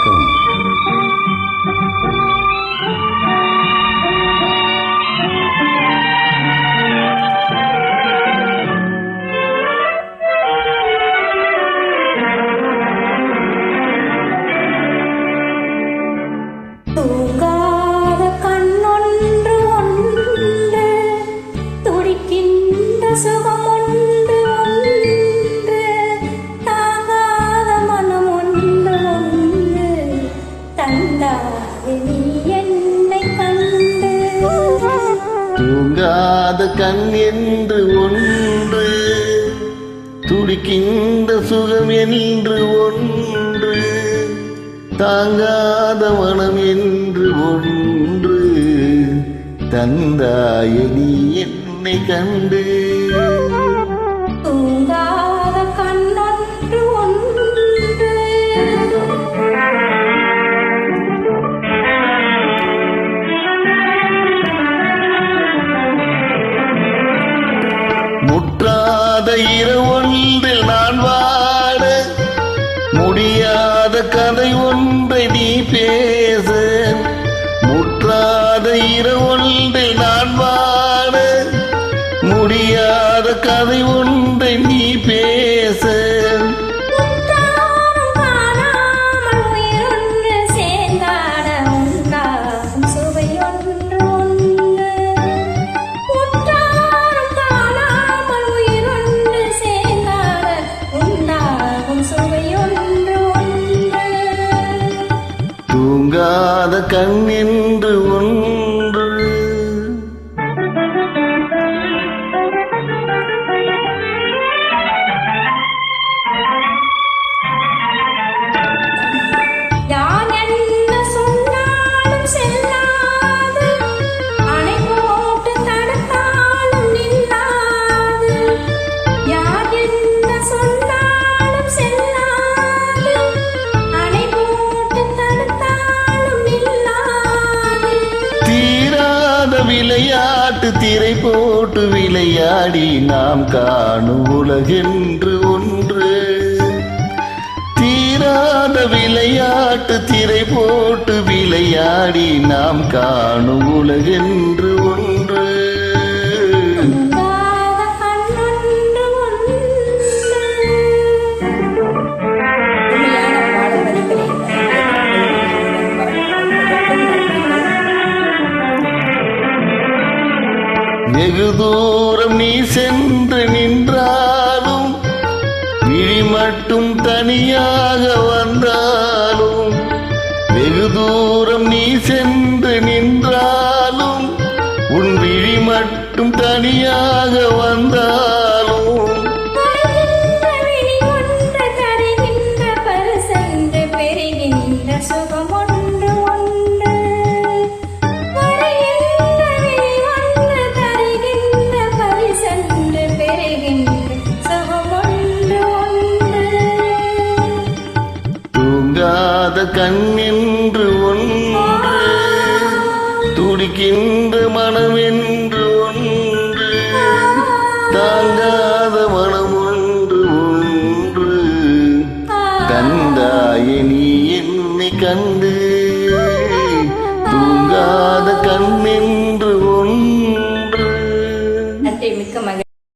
வணக்கம். தூங்காத கண்ணொன்று ஒன்று துடிக்கின்ற சுகம் ஒன்று ஒன்று தாங்காத மனம் ஒன்று ஒன்று தந்தாய் நீ என்னை கண்டு. தூங்காத கண் என்று ஒன்று துடிக்கின்ற சுகம் என்று ஒன்று தாங்காத மனம் என்று ஒன்று தந்தாய நீ என்னை கண்டு. தூங்காத கண்ணொன்று ஒன்று முற்றாத இரவொன்றில் நான் வாட முடியாத கதை ஒன்றை நீ பேச. முற்றாத இரவொன்றில் நான் வாட முடியாத கதை ஒன்றை நீ பேச. தூங்காத கண் என்று ஒன்று யார் என்ன சொன்னாலும் செல்லாது, அணை போட்டு தடுத்தாலும் நில்லாது. யார் என்ன சொன்னாலும் செல்லாது, அணை போட்டு தடுத்தாலும் நில்லாது. தீராத விளையாட்டு திரை போட்டு விளையாடி நாம் காணும் உலகென்று ஒன்று. தீராத விளையாட்டு திரை போட்டு விளையாடி நாம் காணும் உலகென்று ஒன்று. தூங்காத கண்ணொன்று ஒன்று. உண்மையான பாடல் வரிகளை வெகு தூரம் நீ சென்று நின்றாலும் விழி மட்டும் தனியாக வந்தாலும். வெகு தூரம் நீ சென்று நின்றாலும் உன் விழி மட்டும் தனியாக வந்தாலும். வருகின்ற விழி ஒன்று தருகின்ற பரிசென்று பெறுகின்ற சுகம் ஒன்று ஒன்று. வருகின்ற விழி ஒன்று தருகின்ற பரிசென்று பெறுகின்ற சுகம் ஒன்று ஒன்று. தூங்காத கண் என்று ஒன்று துடிக்கின்ற